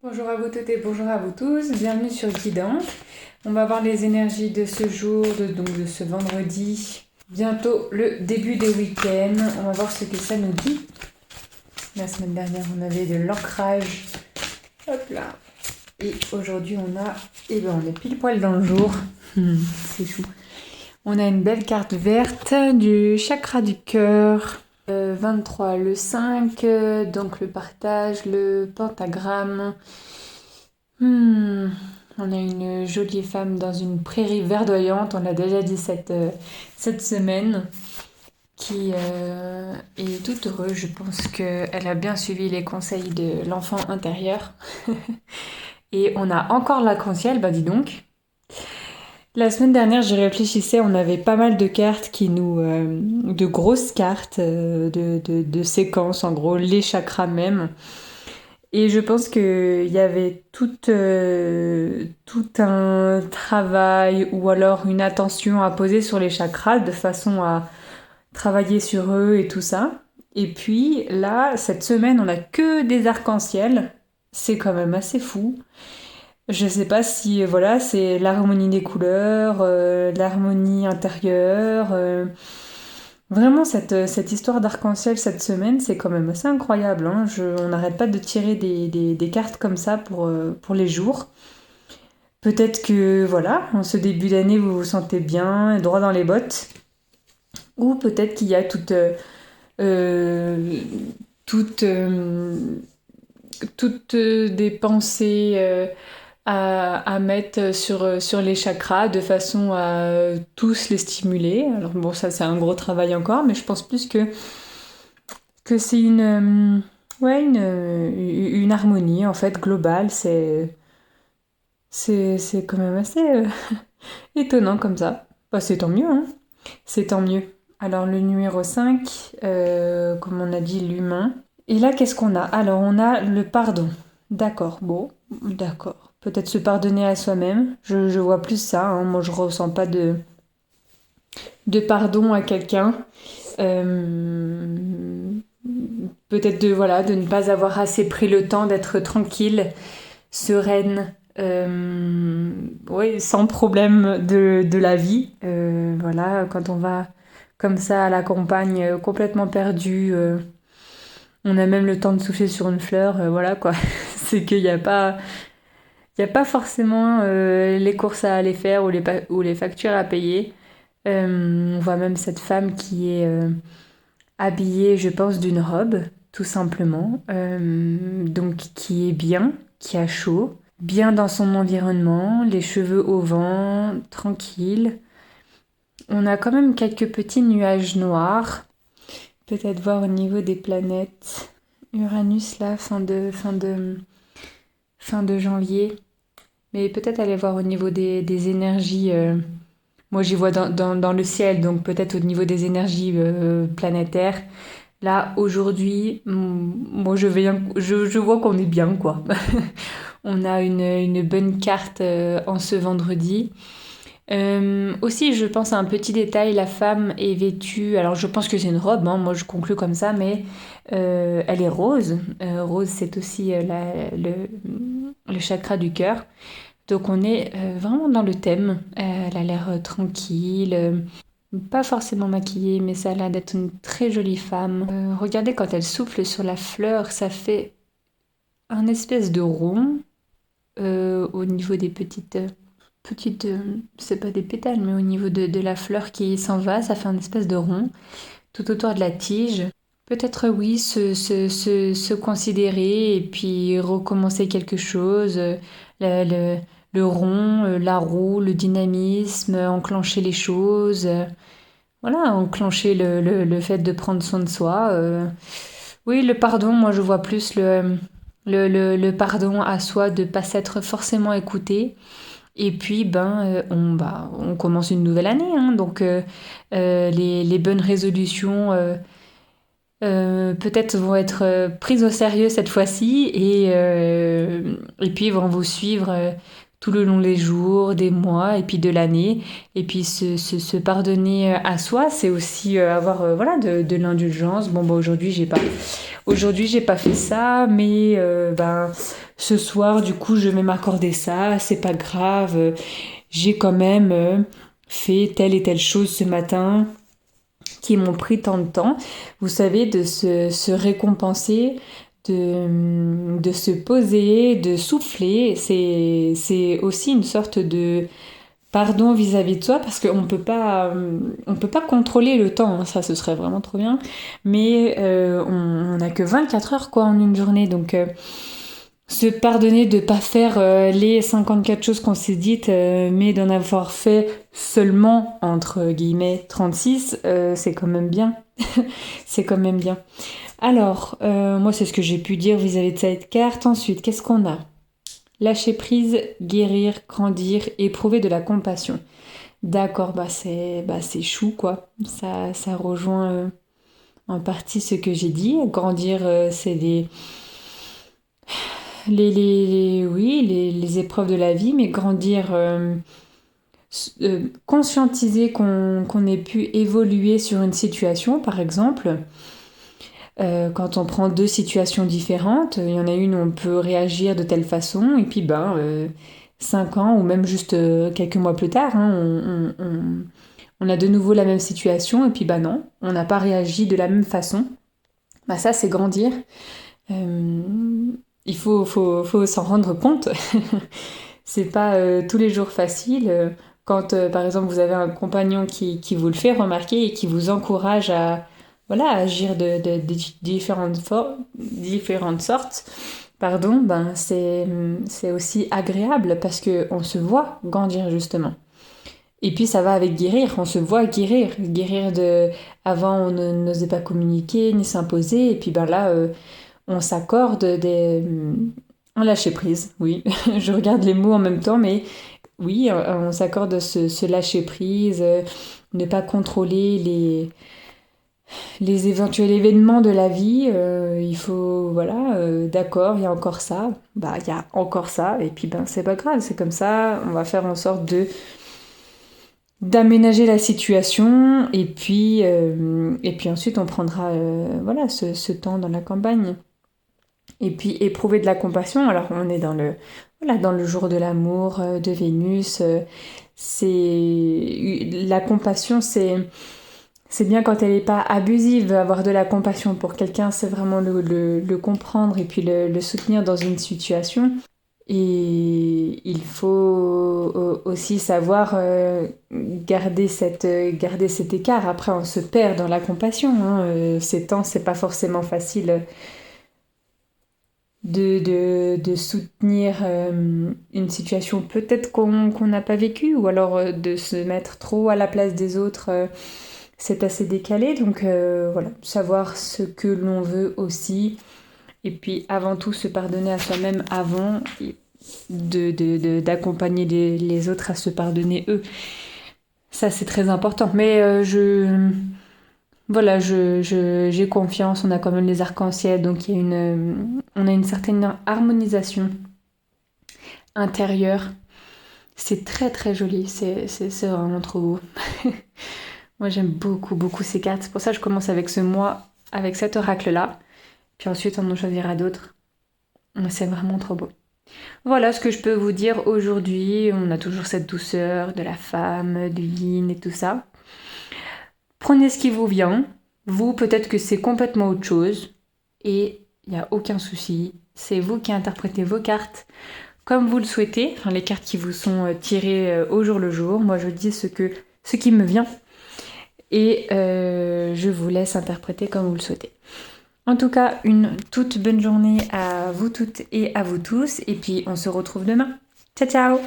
Bonjour à vous toutes et bonjour à vous tous, bienvenue sur Guidance. On va voir les énergies de ce jour, donc de ce vendredi. Bientôt le début des week-ends. On va voir ce que ça nous dit. La semaine dernière, on avait de l'ancrage. Hop là. Et aujourd'hui, on est pile poil dans le jour. C'est chou. On a une belle carte verte du chakra du cœur. 23, le 5, donc le partage, le pentagramme. On a une jolie femme dans une prairie verdoyante, on l'a déjà dit cette semaine, qui est toute heureuse. Je pense qu'elle a bien suivi les conseils de l'enfant intérieur. Et on a encore l'arc-en-ciel, bah dis donc. La semaine dernière, j'y réfléchissais, on avait pas mal de cartes de grosses cartes, de séquences, en gros, les chakras même. Et je pense qu'il y avait tout un travail ou alors une attention à poser sur les chakras de façon à travailler sur eux et tout ça. Et puis là, cette semaine, on a que des arcs-en-ciel. C'est quand même assez fou. Je sais pas si voilà, c'est l'harmonie des couleurs, l'harmonie intérieure. Vraiment, cette histoire d'arc-en-ciel cette semaine, c'est quand même assez incroyable. Hein. On n'arrête pas de tirer des cartes comme ça pour les jours. Peut-être que voilà, en ce début d'année, vous vous sentez bien, droit dans les bottes. Ou peut-être qu'il y a toutes, des pensées à mettre sur les chakras de façon à tous les stimuler. Alors bon, ça c'est un gros travail encore, mais je pense plus que c'est une harmonie en fait globale. C'est quand même assez étonnant comme ça. Bah, c'est tant mieux, hein. C'est tant mieux. Alors le numéro 5, comme on a dit, l'humain. Et là, qu'est-ce qu'on a? Alors on a le pardon. D'accord, bon, d'accord. Peut-être se pardonner à soi-même. Je vois plus ça. Hein. Moi, je ressens pas de pardon à quelqu'un. Peut-être de ne pas avoir assez pris le temps d'être tranquille, sereine, oui, sans problème de la vie. Voilà, quand on va comme ça à la campagne, complètement perdu, on a même le temps de souffler sur une fleur, voilà quoi. C'est qu'il n'y a pas. Il n'y a pas forcément les courses à aller faire ou les factures à payer. On voit même cette femme qui est habillée, je pense, d'une robe, tout simplement. Donc qui est bien, qui a chaud, bien dans son environnement, les cheveux au vent, tranquille. On a quand même quelques petits nuages noirs. Peut-être voir au niveau des planètes. Uranus là, fin de janvier. Mais peut-être aller voir au niveau des énergies. Moi, j'y vois dans le ciel, donc peut-être au niveau des énergies planétaires. Là, aujourd'hui, moi, je vois qu'on est bien, quoi. On a une bonne carte en ce vendredi. Aussi, je pense à un petit détail, la femme est vêtue, alors je pense que c'est une robe, hein, moi je conclus comme ça, mais elle est rose. Rose, c'est aussi le chakra du cœur. Donc on est vraiment dans le thème. Elle a l'air tranquille, pas forcément maquillée, mais ça a l'air d'être une très jolie femme. Regardez quand elle souffle sur la fleur, ça fait un espèce de rond au niveau des petites, c'est pas des pétales, mais au niveau de la fleur qui s'en va, ça fait un espèce de rond tout autour de la tige. Peut-être oui, se considérer et puis recommencer quelque chose. Le rond, la roue, le dynamisme, enclencher les choses. Voilà, enclencher le fait de prendre soin de soi. Oui, le pardon, moi je vois plus le pardon à soi de ne pas s'être forcément écouté. Et puis, on commence une nouvelle année, hein, donc les bonnes résolutions peut-être vont être prises au sérieux cette fois-ci et puis vont vous suivre tout le long des jours, des mois et puis de l'année. Et puis se pardonner à soi, c'est aussi avoir voilà, de l'indulgence. Bon, bah, aujourd'hui, j'ai pas fait ça, mais ce soir, du coup, je vais m'accorder ça, c'est pas grave, j'ai quand même fait telle et telle chose ce matin qui m'ont pris tant de temps. Vous savez, de se récompenser, de se poser, de souffler, c'est aussi une sorte de pardon vis-à-vis de soi parce on peut pas contrôler le temps, hein, ça ce serait vraiment trop bien, mais on n'a que 24 heures quoi en une journée, donc se pardonner de pas faire les 54 choses qu'on s'est dites, mais d'en avoir fait seulement, entre guillemets, 36, c'est quand même bien. C'est quand même bien. Alors, moi, c'est ce que j'ai pu dire vis-à-vis de cette carte. Ensuite, qu'est-ce qu'on a? Lâcher prise, guérir, grandir, éprouver de la compassion. D'accord, c'est chou, quoi. Ça rejoint en partie ce que j'ai dit. Grandir, c'est les épreuves de la vie, mais grandir, conscientiser qu'on ait pu évoluer sur une situation, par exemple. Quand on prend deux situations différentes, il y en a une où on peut réagir de telle façon, et puis 5 ans ou même juste quelques mois plus tard, hein, on a de nouveau la même situation, et puis non, on n'a pas réagi de la même façon. Ça, c'est grandir. Il faut s'en rendre compte. C'est pas tous les jours facile. Quand, par exemple, vous avez un compagnon qui vous le fait remarquer et qui vous encourage à agir de différentes sortes, pardon, c'est aussi agréable parce qu'on se voit grandir justement. Et puis ça va avec guérir, on se voit guérir. Guérir de... Avant, on n'osait pas communiquer ni s'imposer, et puis là, on s'accorde un lâcher prise, oui. Je regarde les mots en même temps, mais oui, on s'accorde ce lâcher prise, ne pas contrôler les éventuels événements de la vie. Il faut, d'accord, il y a encore ça. Il y a encore ça, et puis c'est pas grave, c'est comme ça. On va faire en sorte d'aménager la situation, et puis ensuite on prendra ce temps dans la campagne. Et puis éprouver de la compassion. Alors on est dans le jour de l'amour de Vénus. La compassion, c'est bien quand elle n'est pas abusive. Avoir de la compassion pour quelqu'un, c'est vraiment le comprendre et puis le soutenir dans une situation. Et il faut aussi savoir garder cet écart. Après, on se perd dans la compassion, hein. Ces temps, c'est pas forcément facile de soutenir une situation peut-être qu'on n'a pas vécue, ou alors de se mettre trop à la place des autres, c'est assez décalé. Donc savoir ce que l'on veut aussi, et puis avant tout se pardonner à soi-même avant d'accompagner les autres à se pardonner eux. Ça, c'est très important. Mais j'ai confiance, on a quand même les arcs-en-ciel, donc on a une certaine harmonisation intérieure. C'est très très joli, c'est vraiment trop beau. Moi j'aime beaucoup beaucoup ces cartes, c'est pour ça que je commence avec ce mois, avec cet oracle-là, puis ensuite on en choisira d'autres. C'est vraiment trop beau. Voilà ce que je peux vous dire aujourd'hui. On a toujours cette douceur de la femme, du yin et tout ça. Prenez ce qui vous vient. Vous, peut-être que c'est complètement autre chose. Et il n'y a aucun souci. C'est vous qui interprétez vos cartes comme vous le souhaitez. Enfin, les cartes qui vous sont tirées au jour le jour. Moi, je dis ce qui me vient. Et je vous laisse interpréter comme vous le souhaitez. En tout cas, une toute bonne journée à vous toutes et à vous tous. Et puis, on se retrouve demain. Ciao, ciao!